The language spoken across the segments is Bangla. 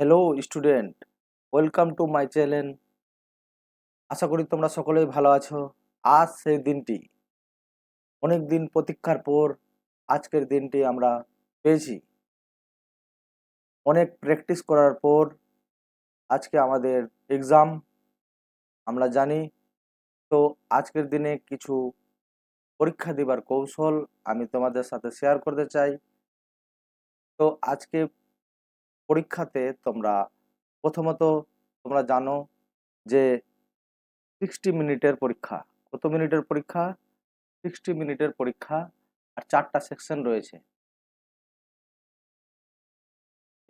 Hello student, welcome to my channel. আশা করি তোমরা সকলেই ভালো আছো। আজ সেই দিনটি, অনেক দিন প্রতীক্ষার পর আজকের দিনটি আমরা পেয়েছি। অনেক প্র্যাকটিস করার পর আজকে আমাদের এক্সাম, আমরা জানি। তো আজকের দিনে কিছু পরীক্ষা দিবার কৌশল আমি তোমাদের সাথে শেয়ার করতে চাই। তো আজকে পরীক্ষাতে প্রথমত তোমরা জানো যে 60 মিনিটের পরীক্ষা। কত মিনিটের পরীক্ষা? 60 মিনিটের পরীক্ষা, আর 4টা সেকশন রয়েছে।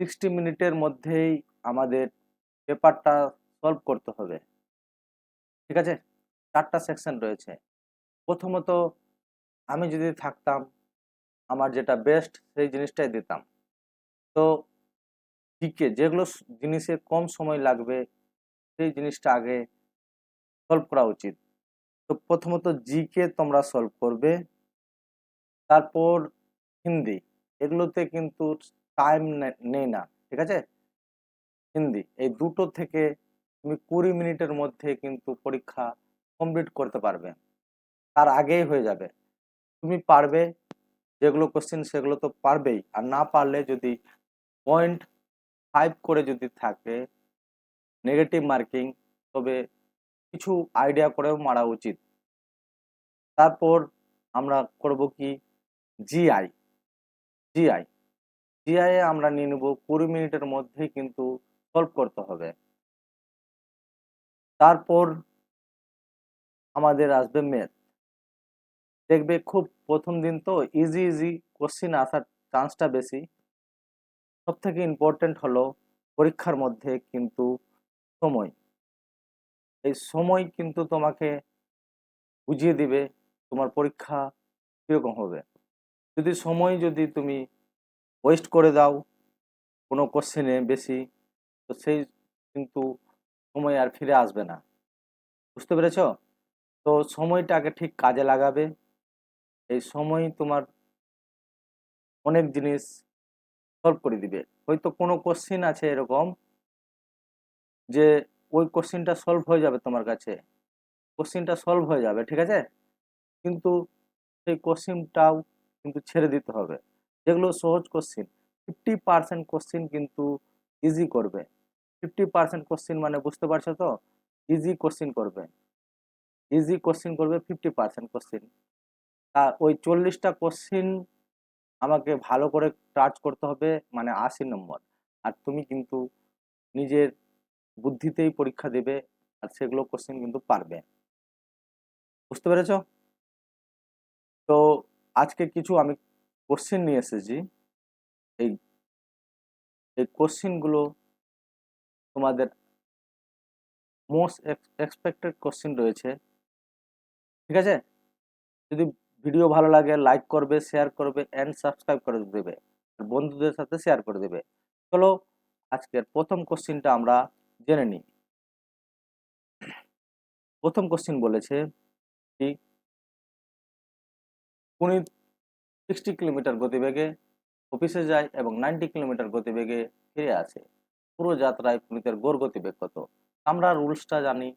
60 মিনিটের মধ্যেই আমাদের পেপারটা সলভ করতে হবে, ঠিক আছে? 4টা সেকশন রয়েছে। প্রথমত আমি যদি থাকতাম, আমার যেটা বেস্ট সেই জিনিসটাই দিতাম। তো জিকে যেগুলো জিনিসে কম সময় লাগবে সেই জিনিসটা আগে সলভ করা উচিত। তো প্রথমত জিকে তোমরা সলভ করবে, তারপর হিন্দি। এগুলোতে কিন্তু টাইম নেই না, ঠিক আছে? হিন্দি, এই দুটো থেকে তুমি 20 মিনিটের মধ্যে কিন্তু পরীক্ষা কমপ্লিট করতে পারবে, তার আগেই হয়ে যাবে। তুমি পারবে, যেগুলো কোশ্চেন সেগুলো তো পারবেই, আর না পারলে যদি 0.5 করে যদি থাকে নেগেটিভ মার্কিং, তবে কিছু আইডিয়া করেও মারা উচিত। তারপর আমরা করব কি, জিআই। জিআই জিআই আমরা নিয়ে নেব 20 মিনিটের মধ্যেই কিন্তু সলভ করতে হবে। তারপর আমাদের আসবে ম্যাথ। দেখবে খুব প্রথম দিন তো ইজি ইজি কোশ্চিন আসার চান্সটা বেশি। সব থেকে ইম্পর্টেন্ট হলো পরীক্ষার মধ্যে কিন্তু সময়। এই সময় কিন্তু তোমাকে বুঝিয়ে দিবে তোমার পরীক্ষা কীরকম হবে। যদি তুমি ওয়েস্ট করে দাও কোনো কোশ্চেনে বেশি, তো সেই কিন্তু সময় আর ফিরে আসবে না। বুঝতে পেরেছ? তো সময়টাকে ঠিক কাজে লাগাবে। এই সময় তোমার অনেক জিনিস সলভ করে দিবে। হয়তো কোনো কোশ্চিন আছে এরকম যে ওই কোশ্চিনটা সলভ হয়ে যাবে, তোমার কাছে কোশ্চিনটা সলভ হয়ে যাবে, ঠিক আছে, কিন্তু সেই কোশ্চিনটাও কিন্তু ছেড়ে দিতে হবে। যেগুলো সহজ কোশ্চিন, 50% কোশ্চিন কিন্তু ইজি করবে। 50% কোশ্চিন মানে বুঝতে পারছো তো? ইজি কোশ্চিন করবে, 50% কোশ্চিন। তা ওই 40টা কোশ্চিন আমাকে ভালো করে টাচ করতে হবে, মানে 80 নম্বর। আর তুমি কিন্তু নিজের বুদ্ধিতেই পরীক্ষা দেবে, আর সেগুলো কোশ্চেন কিন্তু পারবে। বুঝতে পেরেছ? তো আজকে কিছু আমি কোশ্চেন নিয়ে এসেছি। এই এই কোশ্চেনগুলো তোমাদের মোস্ট এক্সপেক্টেড কোশ্চেন রয়েছে, ঠিক আছে? যদি ভিডিও ভালো লাগে লাইক করবে, শেয়ার করবে অ্যান্ড সাবস্ক্রাইব করে দেবে, আর বন্ধুদের সাথে শেয়ার করে দেবে। চলো আজকের প্রথম কোশ্চেনটা আমরা জেনে নিই। প্রথম কোশ্চেন বলেছে কি, পুনিত 60 কিলোমিটার গতিবেগে অফিসে যায় এবং 90 কিলোমিটার গতিবেগে ফিরে আসে। পুরো যাত্রায় পুনিতের গড় গতিবেগ কত? আমরা রুলসটা জানি।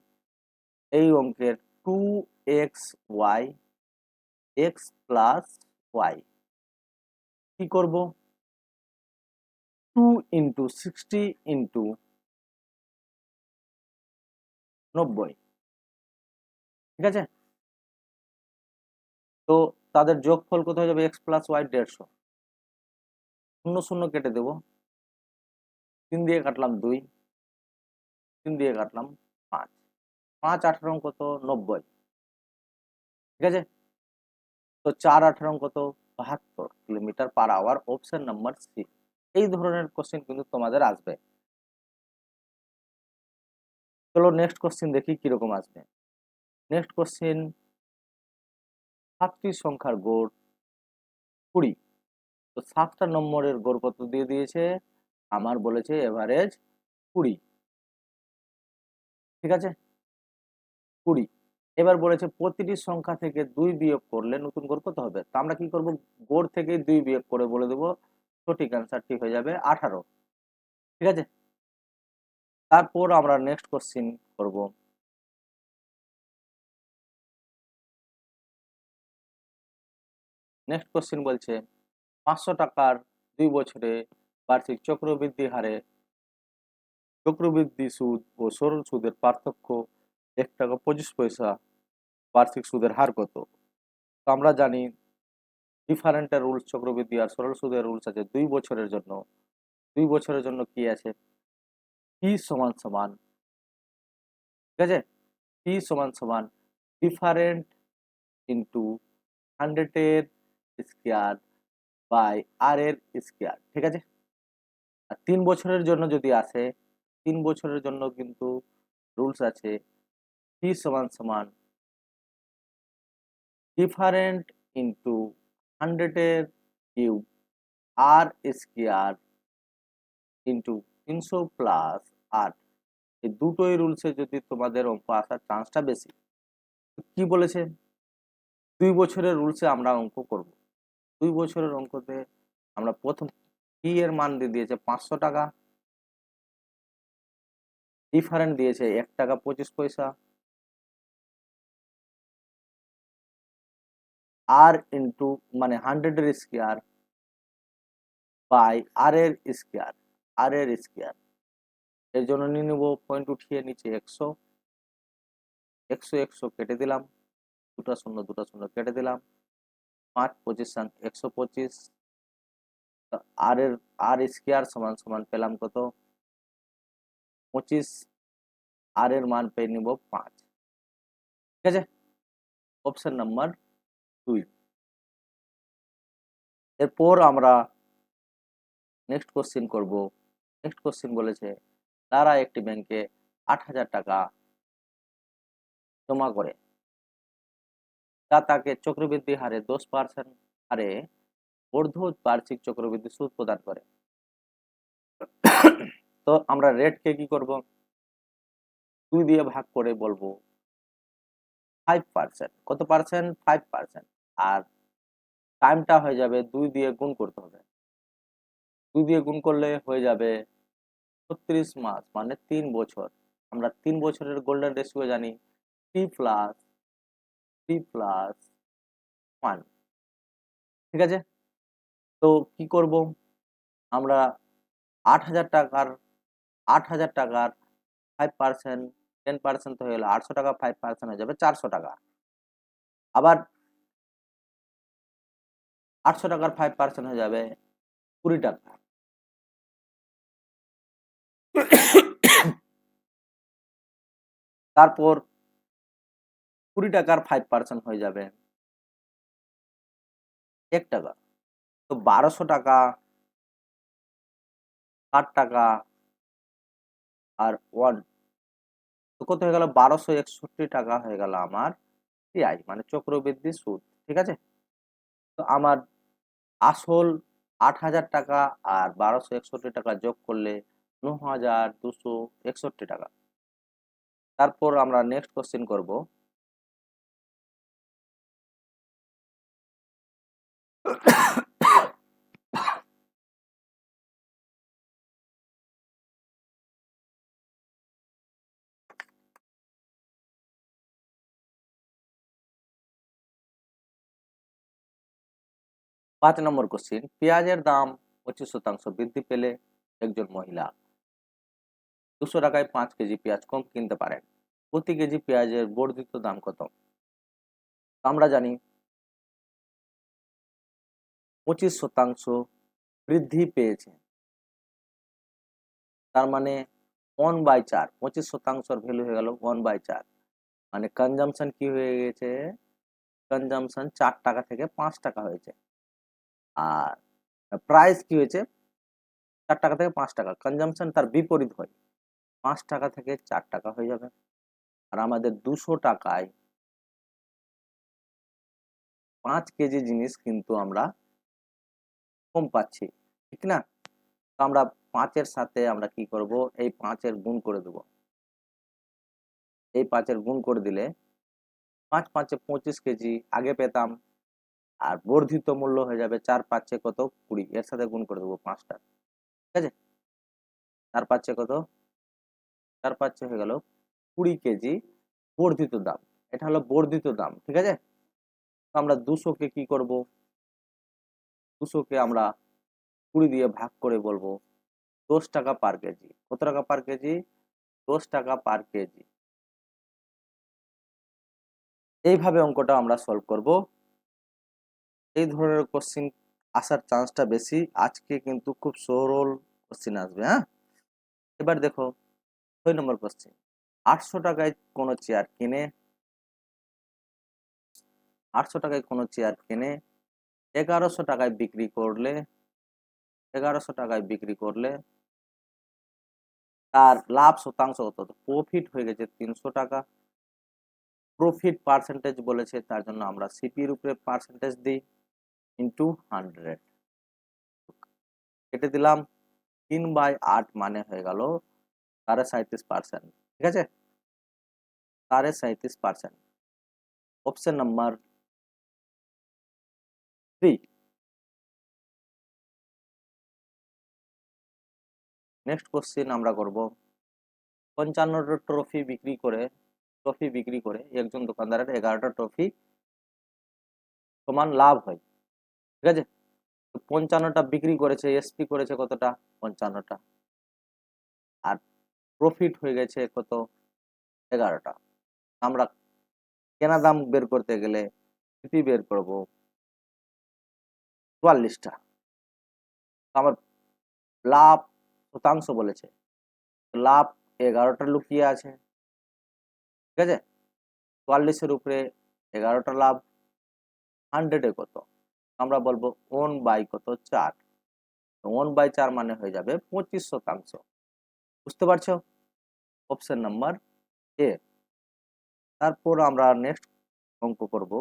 এই অঙ্কের 2xy x প্লাস y কি করব? 2 ইন্টু 60 ইন্টু 90, ঠিক আছে? তো তাদের যোগফল কত হয়ে যাবে? x plus y 150। শূন্য শূন্য কেটে দেব, 3 দিয়ে কাটলাম 2, 3 দিয়ে কাটলাম 5, 5 18 কত? 90, ঠিক আছে? তো 4 18 কত? 72 কিলোমিটার/আওয়ার। Option number C. এই ধরনের কোশ্চেন কিন্তু তোমাদের আসবে। চলো নেক্সট কোশ্চেন দেখি কিরকম আসবে। নেক্সট কোশ্চেন, 7টি সংখ্যার গড় 20। তো 7টা নম্বরের গড় কত দিয়ে দিয়েছে? আমার বলেছে এভারেজ 20, ঠিক আছে? 20। এবার বলেছে প্রতিটি সংখ্যা থেকে 2 বিয়োগ করলে নতুন গড় কত হবে? তো আমরা কি করব, গড় থেকে 2 বিয়োগ করে বলে দেবো, সঠিক অ্যান্সারটি হয়ে যাবে 18, ঠিক আছে? তারপর আমরা নেক্সট কোশ্চিন করব। নেক্সট কোশ্চিন বলছে 500 টাকার 2 বছরে বার্ষিক চক্রবৃদ্ধি হারে চক্রবৃদ্ধি সুদ ও সরল সুদের পার্থক্য 1 টাকা 25 পয়সা, বার্ষিক সুদের হার কত? তো আমরা জানি ডিফারেন্টের রুলস, চক্রবৃদ্ধি আর সরল সুদের রুলস আছে 2 বছরের জন্য। 2 বছরের জন্য কি আছে? পি সমান সমান, ঠিক আছে, পি সমান সমান ডিফারেন্ট ইন্টু 100 এর স্কয়ার বাই আর এর স্কয়ার, ঠিক আছে। আর 3 বছরের জন্য যদি আসে, 3 বছরের জন্য কিন্তু রুলস আছে পি সমান সমান ডিফারেন্ট ইন্টু 100 এর কিউব আর স্কয়ার ইন্টু 300 প্লাস আর। এই দুটোই রুলসে যদি তোমাদের অঙ্ক আসার চান্সটা বেশি। কি বলেছে? 2 বছরের রুলসে আমরা অঙ্ক করব। 2 বছরের অঙ্কতে আমরা প্রথম পি এর মান দিয়ে দিয়েছে 500 টাকা, ডিফারেন্ট দিয়েছে 1 টাকা 25 পয়সা, আর ইন্টু মানে 100 এর স্কয়ার বাই আর এর স্কয়ার, আর এর স্কয়ার। এর জন্য নিয়ে নেব পয়েন্ট উঠিয়ে নিচে 100, 100 100 কেটে দিলাম, দুটা শূন্য কেটে দিলাম, 5 পজিশন 125, আর এর আর স্কয়ার সমান সমান পেলাম কত? 25, আর এর মান পেয়ে নিব 5, ঠিক আছে। Option number 2। এরপর আমরা নেক্সট কোশ্চিন করব। নেক্সট কোশ্চিন বলেছে তারা একটি ব্যাংকে 8,000 টাকা জমা করে, তা তাকে চক্রবৃদ্ধি হারে 10% হারে ঊর্ধ্ব বার্ষিক চক্রবৃদ্ধি সুদ প্রদান করে। তো আমরা রেটকে কি করব? 2 দিয়ে ভাগ করে বলবো 5%। কত পার্সেন্ট? 5%। আর টাইমটা হয়ে যাবে 2 দিয়ে গুণ করতে হবে। 2 দিয়ে গুণ করলে হয়ে যাবে 36 মাস, মানে 3 বছর। আমরা 3 বছরের গোল্ডেন রেশিও জানি, T+1, ঠিক আছে। তো কি করব? আমরা 8,000 টাকার 8,000 টাকার 5%, 10% তো হয়ে গেল 800 টাকা, 5% হয়ে যাবে 400 টাকা। আবার 800 টাকার 5% হয়ে যাবে 20 টাকা। তারপর 20 টাকার 5% হয়ে যাবে 1 টাকা। তো 1200 টাকা, 60 টাকা আর 1, তো কত হয়ে গেল? 1261 টাকা হয়ে গেল আমার সিআই, মানে চক্রবৃদ্ধি সুদ, ঠিক আছে। তো আমার আসল 8,000 টাকা আর 1261 টাকা যোগ করলে 9,261 টাকা। তারপর আমরা নেক্সট কোশ্চেন করব। পাঁচ নম্বর কোশ্চেন, পেঁয়াজের দাম 25% বৃদ্ধি পেলে একজন মহিলা 200 টাকায় 5 কেজি পেঁয়াজ কম কিনতে পারেন। প্রতি কেজি পেঁয়াজের বর্ধিত দাম কত? আমরা জানি 25% বৃদ্ধি পেয়েছে, তার মানে 1/4, 25%-র ভ্যালু হয়ে গেল 1/4, মানে কনজাম্পশন কি হয়ে গেছে? কনজাম্পশন 4 টাকা থেকে 5 টাকা হয়েছে। আর প্রাইস কি হয়েছে? 4 টাকা থেকে 5 টাকা। কনজাম্পশন তার বিপরীত হয়, 5 টাকা থেকে 4 টাকা হয়ে যাবে। আর আমাদের 200 টাকায় 5 কেজি জিনিস কিন্তু আমরা কম পাচ্ছি, ঠিক না? তো আমরা 5 এর সাথে আমরা কি করব? এই 5 এর গুণ করে দেব। এই 5 এর গুণ করে দিলে 5 5 এ 25 কেজি আগে পেতাম, আর বর্ধিত মূল্য হয়ে যাবে 4 5 এ কত? 20। এর সাথে গুণ করে দেবো 5টা, ঠিক আছে। 4 5 এ কত? 4 5 হয়ে গেল 20 কেজি বর্ধিত দাম। এটা হলো বর্ধিত দাম, ঠিক আছে? তো আমরা 200 কে কি করব? 200 কে আমরা 20 দিয়ে ভাগ করে বলবো 10 টাকা পার কেজি। কত টাকা পার কেজি? 10 টাকা পার কেজি। এইভাবে অঙ্কটা আমরা সলভ করব। এই ধরনের কোশ্চিন আসার চান্সটা বেশি। আজকে কিন্তু খুব সরল কোশ্চিন আসবে, হ্যাঁ? এবার দেখো 6 নম্বর কোশ্চিন। 800 টাকায় কোনো চেয়ার কিনে 800 টাকায় কোনো চেয়ার কিনে 1100 টাকায় বিক্রি করলে 1100 টাকায় বিক্রি করলে তার লাভ শতাংশ কত? প্রফিট হয়ে গেছে 300 টাকা। প্রফিট পার্সেন্টেজ বলেছে, তার জন্য আমরা সিপি এর উপরে পার্সেন্টেজ দিই ইনটু 100 কেটে দিলাম। 3/8 মানে হয়ে গেল 37%, ঠিক আছে? 37%। Option number 3। নেক্সট কোশ্চিন আমরা করব 55টা ট্রফি বিক্রি করে একজন দোকানদারের 11টা ট্রফি সমান লাভ হয়, ঠিক আছে? 55টা বিক্রি করেছে, এসপি করেছে কতটা? 55টা। আর প্রফিট হয়ে গেছে কত? 11টা। আমরা কেনা দাম বের করতে গেলে সিপি বের করব 44টা। আমার লাভ শতাংশ বলেছে, লাভ 11টা লুকিয়ে আছে, ঠিক আছে? 44-এর উপরে 11টা লাভ, 100-এ কত? আমরা বলবো 1/, কত? 4। 1/4 মানে হয়ে যাবে 25%। বুঝতে পারছো? Option number A. তারপর আমরা নেক্সট অঙ্ক করব।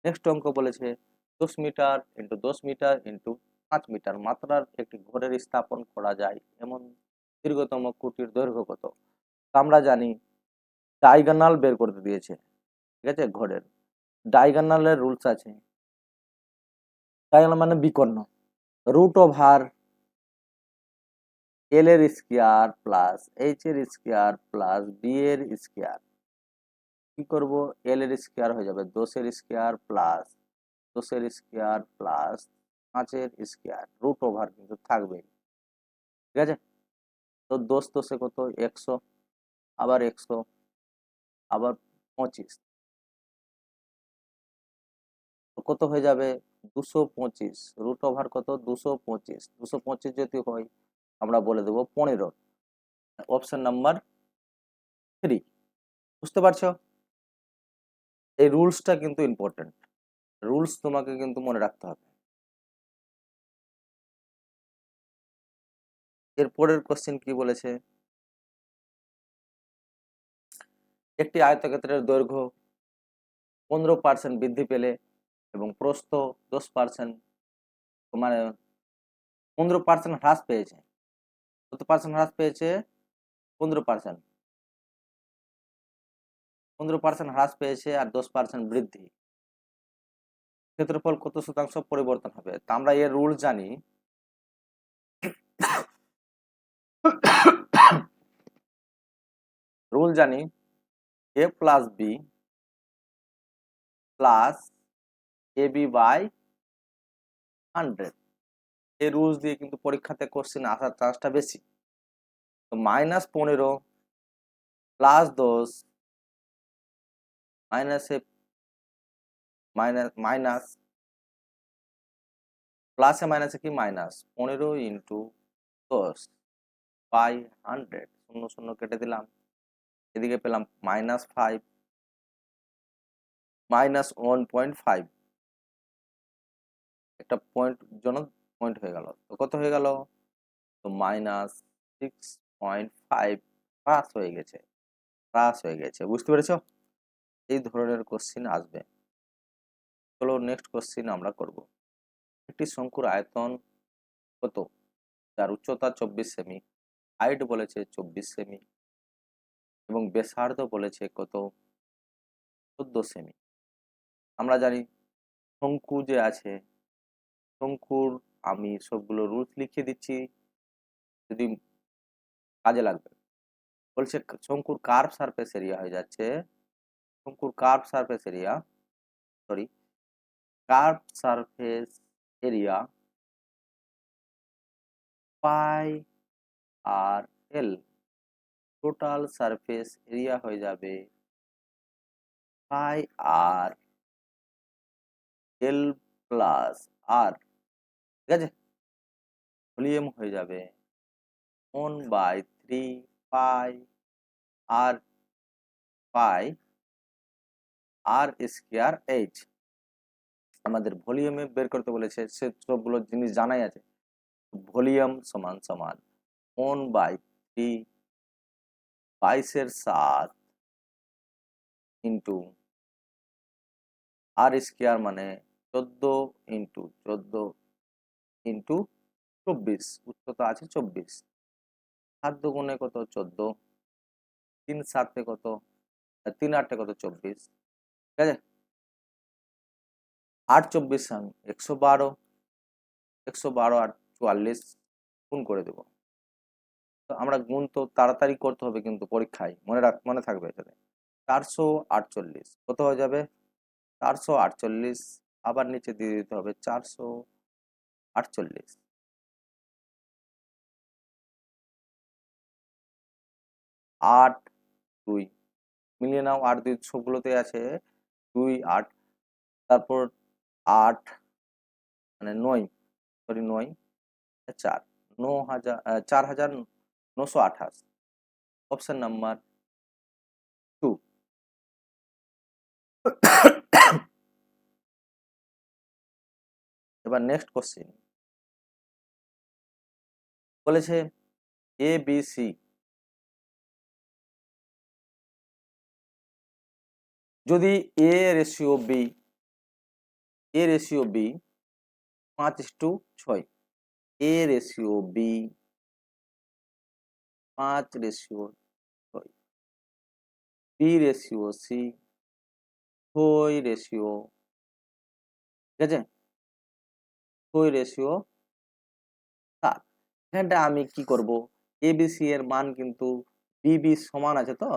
নেক্সট অঙ্ক বলেছে 10 metre into 10 metre into 5 metre মাত্রার একটি ঘরের স্থাপন করা যায় এমন দীর্ঘতম খুঁটির দৈর্ঘ্য কত? আমরা জানি ডায়াগোনাল বের করতে দিয়েছে, ঠিক আছে? ঘরের ডায়াগোনালের রুলস আছে। ডায়াগোনাল মানে বিকর্ণ। রুট ওভার এল এর স্কয়ার প্লাস এইচ এর স্কয়ার প্লাস বি এর স্কয়ার। কি করব? এল এর স্কয়ার হয়ে যাবে 10 এর স্কয়ার প্লাস 10 এর স্কয়ার প্লাস 5 এর স্কয়ার। রুট ওভার কিন্তু থাকবে, ঠিক আছে? তো 10 10 কত? 100, আবার 100, আবার 25, তো কত হয়ে যাবে? 225। রুট ওভার কত? 225। 225 যদি হয় আমরা বলে দেবো 15। Option number 3। বুঝতে পারছো? এই রুলসটা কিন্তু ইম্পর্টেন্ট। রুলস তোমাকে কিন্তু মনে রাখতে হবে। এর পরের কোশ্চেন কি বলেছে? একটি আয়তক্ষেত্রের দৈর্ঘ্য 15% বৃদ্ধি পেলে এবং প্রস্থ 10%, মানে 15% হ্রাস পেয়েছে। কত পার্সেন্ট হ্রাস পেয়েছে? 15%। 15% হ্রাস পেয়েছে আর 10% বৃদ্ধি। ক্ষেত্রফল কত শতাংশ পরিবর্তন হবে? তা আমরা এর রুল জানি। রুল জানি a plus b plus a b by 100। এই রুলস দিয়ে কিন্তু পরীক্ষাতে কোশ্চেন আসার চান্সটা বেশি। তো -15 প্লাস 10 মাইনাসে মাইনাস প্লাসে মাইনাসে কি মাইনাস 15 ইন্টু 10 বাই 100। 0 0 কেটে দিলাম। এদিকে পেলাম -5 -1.5। একটা পয়েন্ট জন্য পয়েন্ট হয়ে গেল। তো কত হয়ে গেল? তো -6.5 হ্রাস হয়ে গেছে। বুঝতে পেরেছো? এই ধরনের কোশ্চিন আসবে। চলো নেক্সট কোশ্চিন আমরা করব। একটি শঙ্কুর আয়তন কত? যার উচ্চতা 24 সেমি, হাইট বলেছে 24 সেমি এবং ব্যাসার্ধ বলেছে কত? 14 সেমি। আমরা জানি শঙ্কু যে আছে শঙ্কুর আমি সবগুলো রুলস লিখে দিচ্ছি, যদি কাজে লাগবে। বলছে শঙ্কুর কার্ভ সারফেস এরিয়া হয়ে যাচ্ছে, শঙ্কুর curve surface area, sorry, curve surface area pi r l, total surface area হয়ে যাবে পাই আর এল প্লাস আর, ঠিক আছে। ভলিউম হয়ে যাবে 1/3 পাই আর পাই আর স্কয়ার এইচ। আমাদের ভলিউমে বের করতে বলেছে, সে সবগুলো জিনিস জানাই আছে। ভলিউম সমান সমান 1/3 22/7 ইন্টু আর স্কয়ার মানে 14 ইন্টু 14 ইন্টু 24, উচ্চতা আছে 24, 7 দুগুণে কত 14, 3 7 কত, 3 8 কত 24, ঠিক আছে। 8 24 112, 112 আর 44 গুণ করে দেব। তো আমরা গুণ তো তাড়াতাড়ি করতে হবে, কিন্তু পরীক্ষায় মনে থাকবে এখানে। 448 কত হয়ে যাবে 448, আবার নিচে দিয়ে দিতে হবে 448, 8 2 মিলিয়ে নাও, 8 2 সবগুলোতে আছে 2 8, তারপর 8 মানে 9, সরি 9 4, 9000 4928, অপশন নাম্বার 2। এবার নেক্সট কোশ্চেন বলেছে এ বি সি, যদি a ratio b, a ratio b 5:6, a ratio b 5:6, b ratio c 6:, ঠিক আছে, 6:7। এখানটা আমি কি করব, এ বি সি এর মান কিন্তু বি বি সমান আছে, তো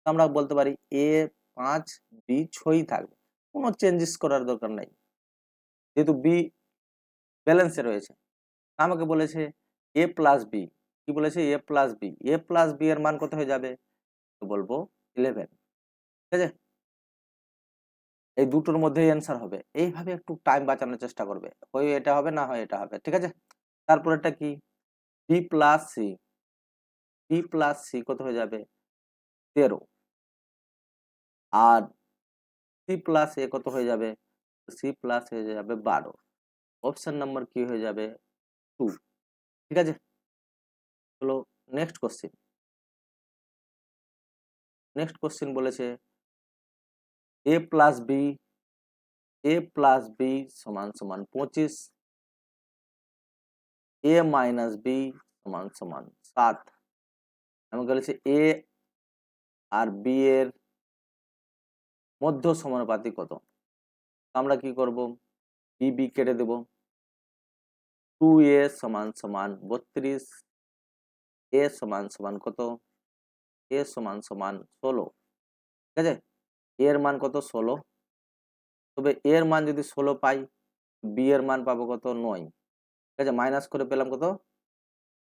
আমরা বলতে পারি এ 5 বি 6 থাকবে, কোনো চেঞ্জেস করার দরকার নাই, যেহেতু বি ব্যালেন্সে রয়েছে। আমাকে বলেছে এ প্লাস বি, কি বলেছে এ প্লাস বি, এ প্লাস বি এর মান কত হয়ে যাবে, তো বলবো 11, ঠিক আছে। এই দুটোর মধ্যেই অ্যান্সার হবে, এইভাবে একটু টাইম বাঁচানোর চেষ্টা করবে, হয় এটা হবে না হয় এটা হবে, ঠিক আছে। তারপর এটা কি B plus C, B plus C কত হয়ে যাবে 13, আর সি প্লাস এ কত হয়ে যাবে, সি প্লাস হয়ে যাবে 12, অপশন নাম্বার কি হয়ে যাবে 2, ঠিক আছে। চলো নেক্সট কোশ্চেন, নেক্সট কোশ্চেন বলেছে এ প্লাস বি, এ প্লাস বি সমান সমান 25, এ মাইনাস বি সমান সমান 7। আমাকে বলেছে এ আর বি এর মধ্য সমানুপাতিক কত, আমরা কি করব, বি বি কেটে দেব, 2a সমান সমান 32, এ সমান সমান কত, এ সমান সমান 16, ঠিক আছে। এর মান কত 16, তবে এর মান যদি 16 পাই, বি এর মান পাবো কত 9, ঠিক আছে, মাইনাস করে পেলাম কত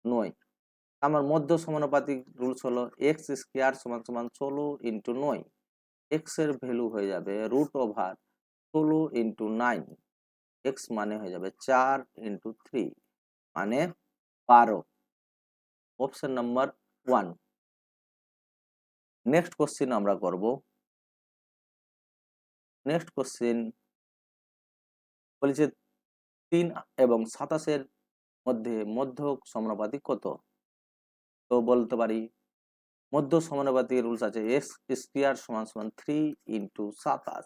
9। আমার মধ্য সমানুপাতিক রুলস হলো এক্স স্কয়ার সমান সমান 16 ইন্টু 9, এক্স এর ভ্যালু হয়ে যাবে √16 ইন্টু 9, এক্স মানে হয়ে যাবে 4 ইন্টু 3 মানে 12, অপশন নাম্বার 1। নেক্সট কোশ্চেন আমরা করব, নেক্সট কোশ্চেন বলেছে 3 এবং 27 মধ্যে মধ্য সমানুপাতিক কত, তো বলতে পারি মধ্য সমানুপাতিক রুলস আছে এক্স স্কয়ার সমান সমান 3 ইন্টু 27,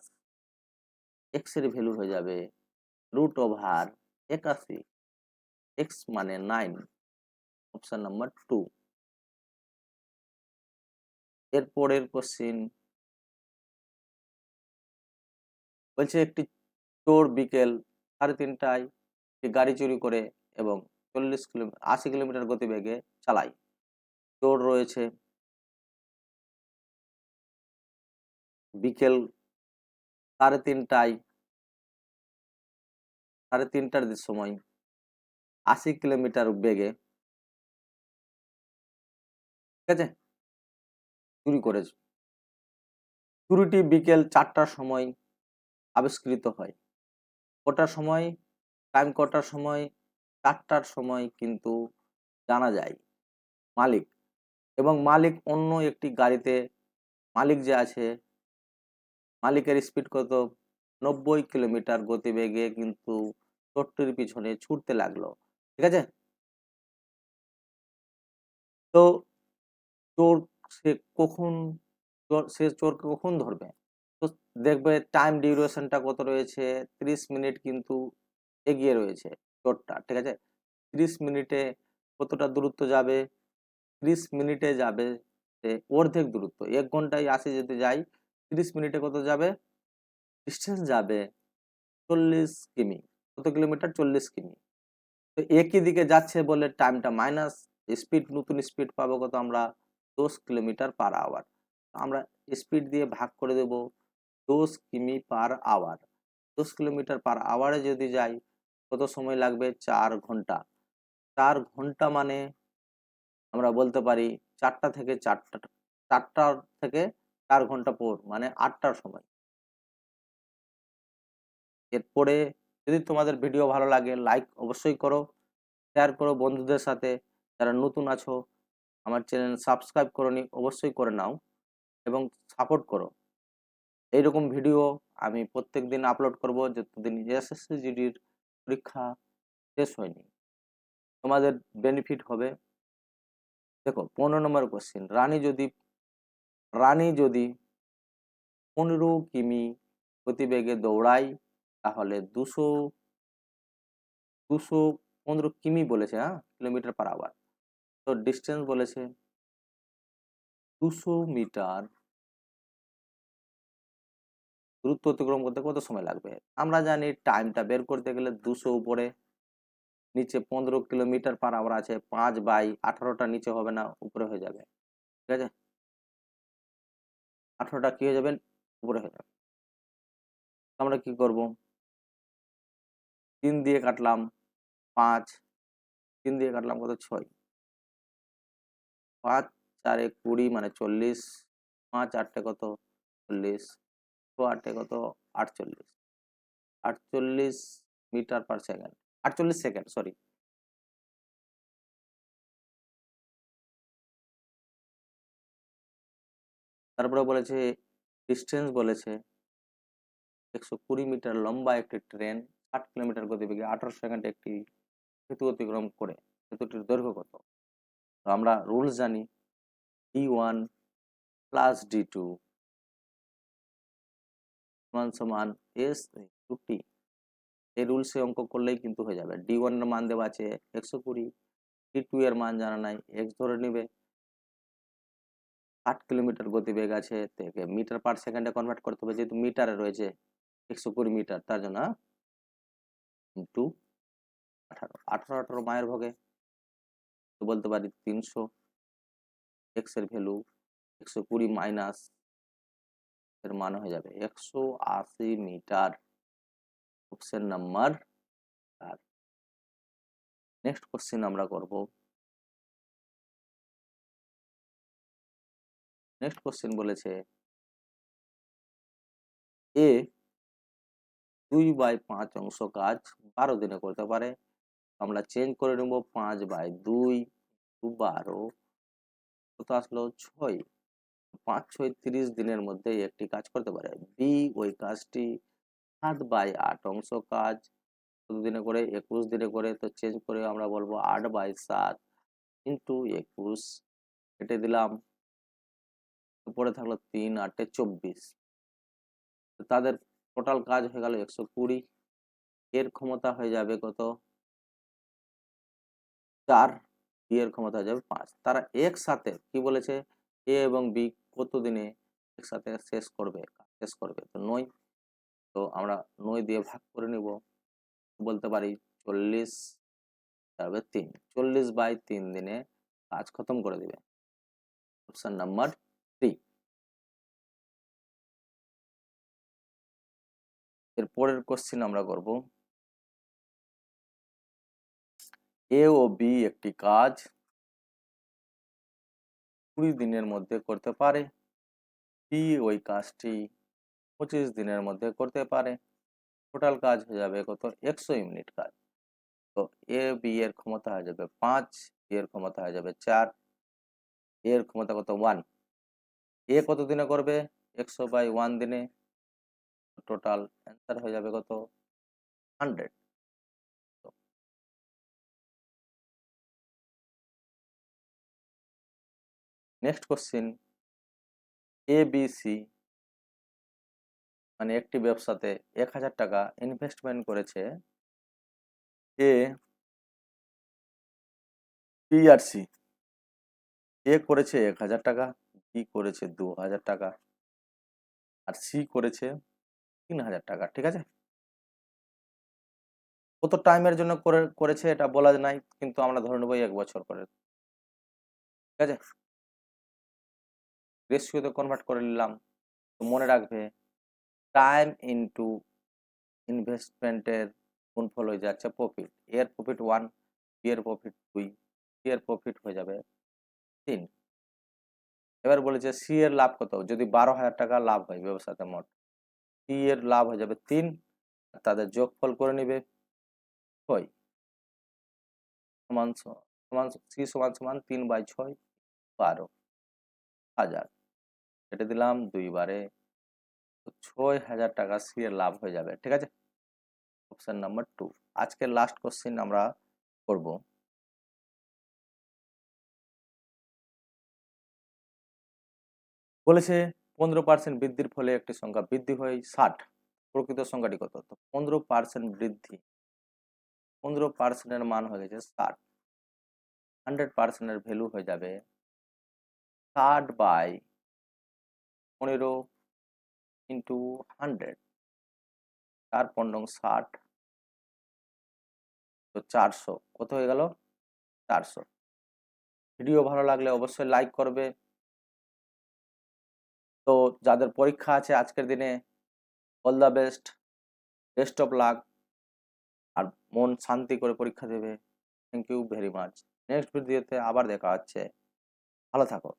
এক্স এর ভ্যালু হয়ে যাবে √81, এক্স মানে 9, অপশন নাম্বার 2। এরপরের কোশ্চেন বলছে একটি চোর বিকেল 3:30টায় গাড়ি চুরি করে এবং 80 কিলোমিটার গতিবেগে চালায়। চোর রয়েছে বিকেল 3:30টায় 3:30টার সময় 80 কিলোমিটার বেগে, ঠিক আছে, চুরি করেছে। চুরিটি বিকেল 4টার সময় আবিষ্কৃত হয়। কটার সময়? টাইম কটার সময়? 4টার সময় কিন্তু জানা যায় মালিক, এবং মালিক অন্য একটি গাড়িতে, মালিক যে আছে মালিকের স্পিড কত? 90 কিলোমিটার গতিবেগে কিন্তু চোরটির পিছনে ছুটতে লাগলো, ঠিক আছে। তো চোর সে কখন চোরকে কখন ধরবে? তো দেখবে টাইম ডিউরেশনটা কত রয়েছে, 30 মিনিট কিন্তু এগিয়ে রয়েছে চোরটা, ঠিক আছে। 30 মিনিটে কতটা দূরত্ব যাবে? 30 মিনিটে যাবে যে অর্ধেক দূরত্ব। 1 ঘন্টায় 80 যদি যাই, 30 মিনিটে কত যাবে? ডিস্টেন্স যাবে 40 কিমি। কত কিলোমিটার? 40 কিমি। তো একই দিকে যাচ্ছে বলে টাইমটা মাইনাস, স্পিড, নতুন স্পিড পাবো কত আমরা? 10 কিলোমিটার পার আওয়ার। আমরা স্পিড দিয়ে ভাগ করে দেব 10 কিমি পার আওয়ার। 10 কিলোমিটার পার আওয়ারে যদি যাই কত সময় লাগবে? 4 ঘন্টা। 4 ঘন্টা মানে আমরা বলতে পারি 4টা থেকে 4 ঘন্টা পর, মানে 8টার সময়। এরপরে যদি তোমাদের ভিডিও ভালো লাগে লাইক অবশ্যই করো, শেয়ার করো বন্ধুদের সাথে। যারা নতুন আছো আমার চ্যানেল সাবস্ক্রাইব করোনি অবশ্যই করে নাও এবং সাপোর্ট করো। এইরকম ভিডিও আমি প্রত্যেকদিন আপলোড করব যতদিন এসএসসি জিডির পরীক্ষা শেষ হয়নি। তোমাদের বেনিফিট হবে। দেখো 15 নম্বর কোশ্চেন, রানী যদি 15 কিমি গতিবেগে দৌড়ায় তাহলে 215 কিমি বলেছে, হ্যাঁ, কিলোমিটার পার আওয়ার। তো ডিস্টেন্স বলেছে 200 মিটার দূরত্ব অতিক্রম করতে কত সময় লাগবে? আমরা জানি টাইমটা বের করতে গেলে 200 উপরে, নিচে 15 কিলোমিটার পার আওয়ার আছে, 5/18টা নিচে হবে না, উপরে হয়ে যাবে, ঠিক আছে। 18টা কি হয়ে যাবে? উপরে হয়ে যাবে। আমরা কি করব? 3 দিয়ে কাটলাম 5, 3 দিয়ে কাটলাম কত? 6, 5 4 20 মানে 40, 5 8 কত? 40, 8 কত? 48, 48 metre per second, 48 second, sorry. তারপরে বলেছে ডিস্টেন্স বলেছে 120 মিটার লম্বা একটি ট্রেন 60 কিলোমিটার গতিবেগে 18 সেকেন্ডে একটি সেতু অতিক্রম করে, সেতুটির দৈর্ঘ্য কত? তো আমরা রুলস জানি, D1 প্লাস D2 সমান সমান S ইন্টু T। এই রুলসে অঙ্ক করলেই কিন্তু হয়ে যাবে। D1 এর মান দেওয়া আছে 120, D2 এর মান জানা নাই, x ধরে নিবে। 60 কিলোমিটার গতিবেগ আছে, থেকে মিটার পার সেকেন্ডে কনভার্ট করতে হবে, যেহেতু মিটারে রয়েছে 120 মিটার, তার জন্য ইন্টু 18, 18 মায়ের ভোগে, তো বলতে পারি 300। এক্স এর ভ্যালু 120 মাইনাস এর মান হয়ে যাবে 180 metre. Option number 4। Next question আমরা করব। নেক্সট কোশ্চেন বলেছে এ 2/5 অংশ কাজ 12 দিনে করতে পারে। আমরা চেঞ্জ করে নেব 5/2 12 কত আসলো? 6। 5 6 30 দিনের মধ্যে একটি কাজ করতে পারে। বি ওই কাজটি 7/8 অংশ কাজ কত দিনে করে? 21 দিনে করে। তো চেঞ্জ করে আমরা বলবো 8/7 ইন্টু 21 কেটে দিলাম, উপরে থাকলো 3 8 24। তো তাদের টোটাল কাজ হয়ে গেল 120। এর ক্ষমতা হয়ে যাবে কত? 4। বি এর ক্ষমতা হয়ে যাবে 5। তারা একসাথে কি বলেছে? এ এবং বি কত দিনে একসাথে শেষ করবে? তো 9। তো আমরা 9 দিয়ে ভাগ করে নিব, বলতে পারি 40 তারপরে 3, 40/3 দিনে কাজ খতম করে দিবে। Option number 3। এর পরের কোশ্চেন আমরা করব, এ ও বি একটি কাজ 20 দিনের মধ্যে করতে পারে, বি ওই কাজটি 25 দিনের মধ্যে করতে পারে। টোটাল কাজ হয়ে যাবে কত? 100 ইউনিট কাজ। তো এ বি এর ক্ষমতা হয়ে যাবে 5, বি এর ক্ষমতা হয়ে যাবে 4, এর ক্ষমতা কত? 1। এ কত দিনে করবে? 100/1 দিনে। টোটাল অ্যান্সার হয়ে যাবে কত? 100। নেক্সট কোশ্চিন, এ বি সি মানে একটি ব্যবসাতে 1000 টাকা ইনভেস্টমেন্ট করেছে। এ, বি আর সি। এ করেছে 1000 টাকা, বি করেছে 2000 টাকা, আর সি করেছে 3000 টাকা। ঠিক আছে, কত টাইমের জন্য করেছে এটা বলা নাই, কিন্তু আমরা ধরে নেবো 1 বছর করে। ঠিক আছে, রেশিওতে কনভার্ট করে নিলাম। তো মনে রাখবে, টাইম ইনটু ইনভেস্টমেন্টের গুণফল হয়ে যাচ্ছে প্রফিট। এর প্রফিট 1, বি এর প্রফিট 2, সি এর প্রফিট হয়ে যাবে 3। এবার বলেছে সি এর লাভ কত? যদি 12,000 টাকা লাভ হয় ব্যবসাতে মোট, সি এর লাভ হয়ে যাবে 3, তাদের যোগফল করে নিবে 6 সমান সমান সি সমান সমান 3/6 12,000। কেটে দিলাম 2 বারে, 6,000 টাকা সি এর লাভ হয়ে যাবে। ঠিক আছে, অপশন নাম্বার 2। আজকের লাস্ট কোশ্চেন আমরা করব, বলেছে 15% বৃদ্ধির ফলে একটি সংখ্যা বৃদ্ধি হয় 60, প্রকৃত সংখ্যাটি কত? তো 15% বৃদ্ধি, 15% এর মান হয়ে গেছে 60, 100% এর ভ্যালু হয়ে যাবে 60/15 ইন্টু 100, 4×5 = 60, তো 400 কত হয়ে গেল? 400। ভিডিও ভালো লাগলে অবশ্যই লাইক করবে। তো যাদের পরীক্ষা আছে আজকের দিনে, all the best, best of luck, আর মন শান্তি করে পরীক্ষা দেবে। Thank you very much. Next ভিডিওতে আবার দেখা হচ্ছে। ভালো থাকো।